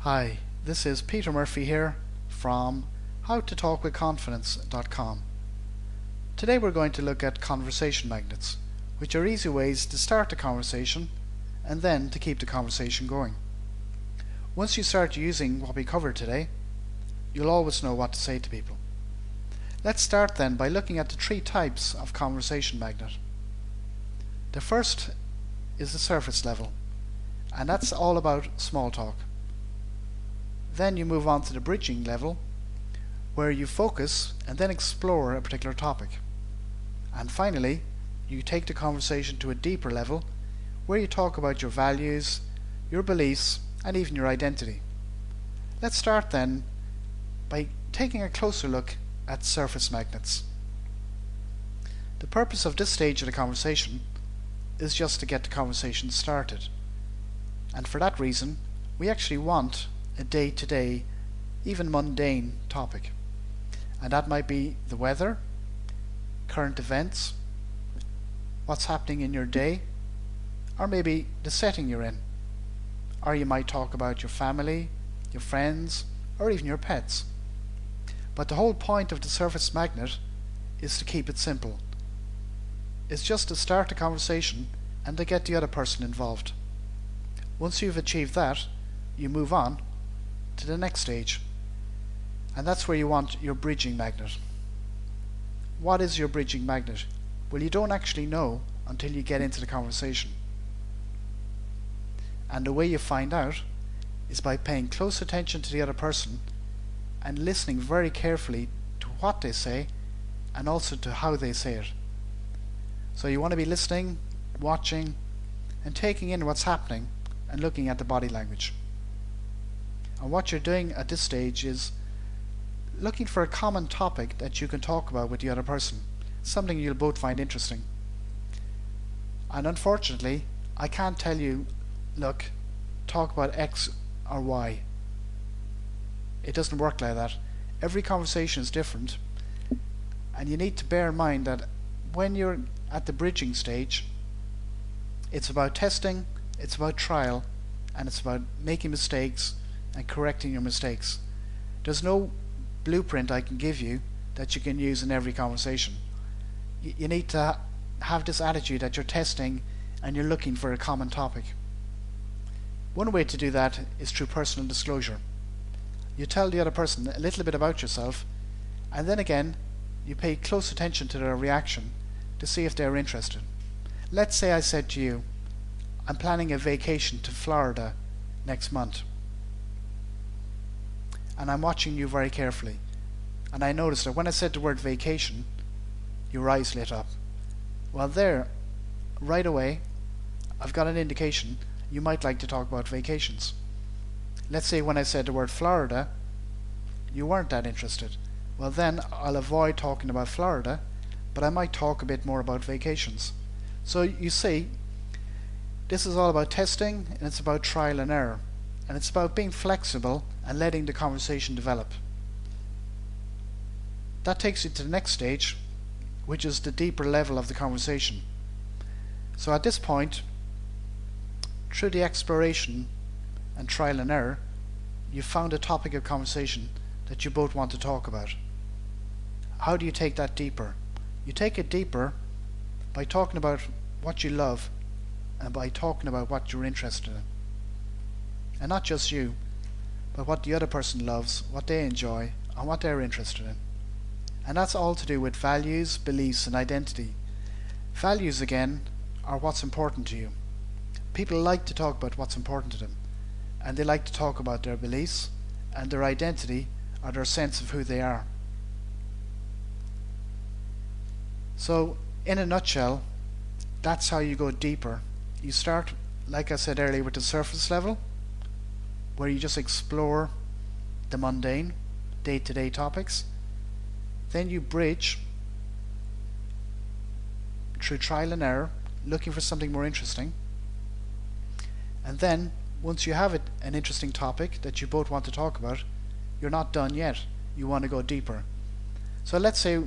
Hi, this is Peter Murphy here from howtotalkwithconfidence.com. Today we're going to look at conversation magnets, which are easy ways to start a conversation and then to keep the conversation going. Once you start using what we covered today, you'll always know what to say to people. Let's start then by looking at the three types of conversation magnet. The first is the surface level, and that's all about small talk. Then you move on to the bridging level, where you focus and then explore a particular topic. And finally, you take the conversation to a deeper level, where you talk about your values, your beliefs, and even your identity. Let's start then by taking a closer look at surface magnets. The purpose of this stage of the conversation is just to get the conversation started. And for that reason, we actually want a day-to-day, even mundane topic. And that might be the weather, current events, what's happening in your day, or maybe the setting you're in. Or you might talk about your family, your friends, or even your pets. But the whole point of the surface magnet is to keep it simple. It's just to start a conversation and to get the other person involved. Once you've achieved that, you move on to the next stage, and that's where you want your bridging magnet. What is your bridging magnet? Well, you don't actually know until you get into the conversation. And the way you find out is by paying close attention to the other person and listening very carefully to what they say and also to how they say it. So you want to be listening, watching, and taking in what's happening and looking at the body language. And what you're doing at this stage is looking for a common topic that you can talk about with the other person, something you'll both find interesting. And unfortunately, I can't tell you, look, talk about X or Y. It doesn't work like that. Every conversation is different, and you need to bear in mind that when you're at the bridging stage, it's about testing, it's about trial, and it's about making mistakes and correcting your mistakes. There's no blueprint I can give you that you can use in every conversation. You need to have this attitude that you're testing and you're looking for a common topic. One way to do that is through personal disclosure. You tell the other person a little bit about yourself, and then again you pay close attention to their reaction to see if they're interested. Let's say I said to you, I'm planning a vacation to Florida next month, and I'm watching you very carefully, and I noticed that when I said the word vacation, your eyes lit up. Well, there, right away, I've got an indication you might like to talk about vacations. Let's say when I said the word Florida, you weren't that interested. Well, then I'll avoid talking about Florida, but I might talk a bit more about vacations. So you see, this is all about testing, and it's about trial and error, and it's about being flexible and letting the conversation develop. That takes you to the next stage, which is the deeper level of the conversation. So at this point, through the exploration and trial and error, you've found a topic of conversation that you both want to talk about. How do you take that deeper? You take it deeper by talking about what you love and by talking about what you're interested in. And not just you, but what the other person loves, what they enjoy, and what they're interested in. And that's all to do with values, beliefs, and identity. Values, again, are what's important to you. People like to talk about what's important to them, and they like to talk about their beliefs and their identity or their sense of who they are. So, in a nutshell, that's how you go deeper. You start, like I said earlier, with the surface level, where you just explore the mundane, day-to-day topics. Then you bridge through trial and error, looking for something more interesting. And then, once you have an interesting topic that you both want to talk about, you're not done yet. You want to go deeper. So let's say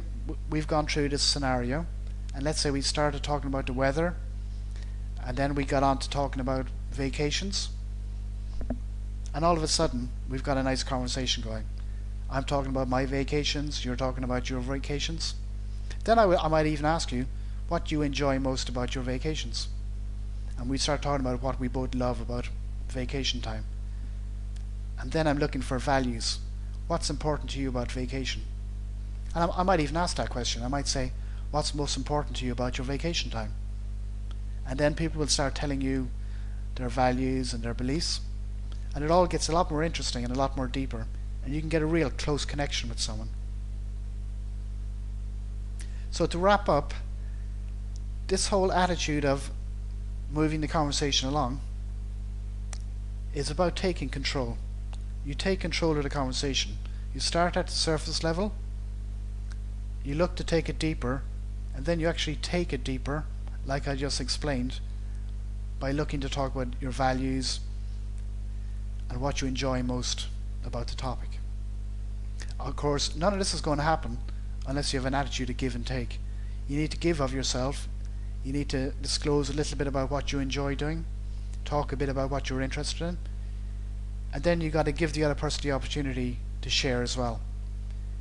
we've gone through this scenario, and let's say we started talking about the weather, and then we got on to talking about vacations. and all of a sudden we've got a nice conversation going. I'm talking about my vacations, you're talking about your vacations. Then I might even ask you, what do you enjoy most about your vacations? And we start talking about what we both love about vacation time. And then I'm looking for values. What's important to you about vacation? And I might even ask that question. I might say, what's most important to you about your vacation time? And then people will start telling you their values and their beliefs. And it all gets a lot more interesting and a lot more deeper. And you can get a real close connection with someone. So to wrap up, this whole attitude of moving the conversation along is about taking control. You take control of the conversation. You start at the surface level, you look to take it deeper, and then you actually take it deeper, like I just explained, by looking to talk about your values and what you enjoy most about the topic. Of course, none of this is going to happen unless you have an attitude of give and take. You need to give of yourself. You need to disclose a little bit about what you enjoy doing, talk a bit about what you're interested in, and then you got to give the other person the opportunity to share as well.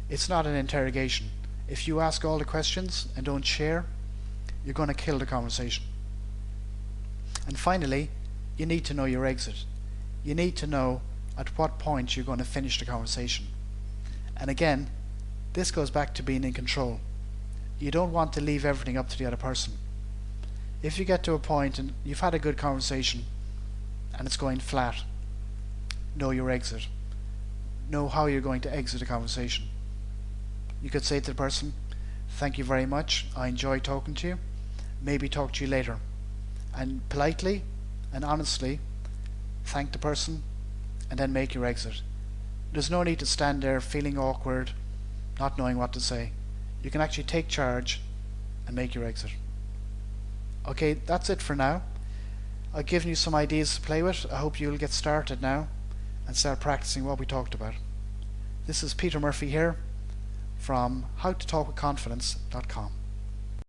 It's not an interrogation. If you ask all the questions and don't share, you're going to kill the conversation. And finally, you need to know your exit. You need to know at what point you're going to finish the conversation. And again, this goes back to being in control. You don't want to leave everything up to the other person. If you get to a point and you've had a good conversation and it's going flat, know your exit. Know how you're going to exit a conversation. You could say to the person, thank you very much, I enjoyed talking to you, maybe talk to you later. And politely and honestly thank the person and then make your exit. There's no need to stand there feeling awkward, not knowing what to say. You can actually take charge and make your exit. Okay, that's it for now. I've given you some ideas to play with. I hope you'll get started now and start practicing what we talked about. This is Peter Murphy here from howtotalkwithconfidence.com.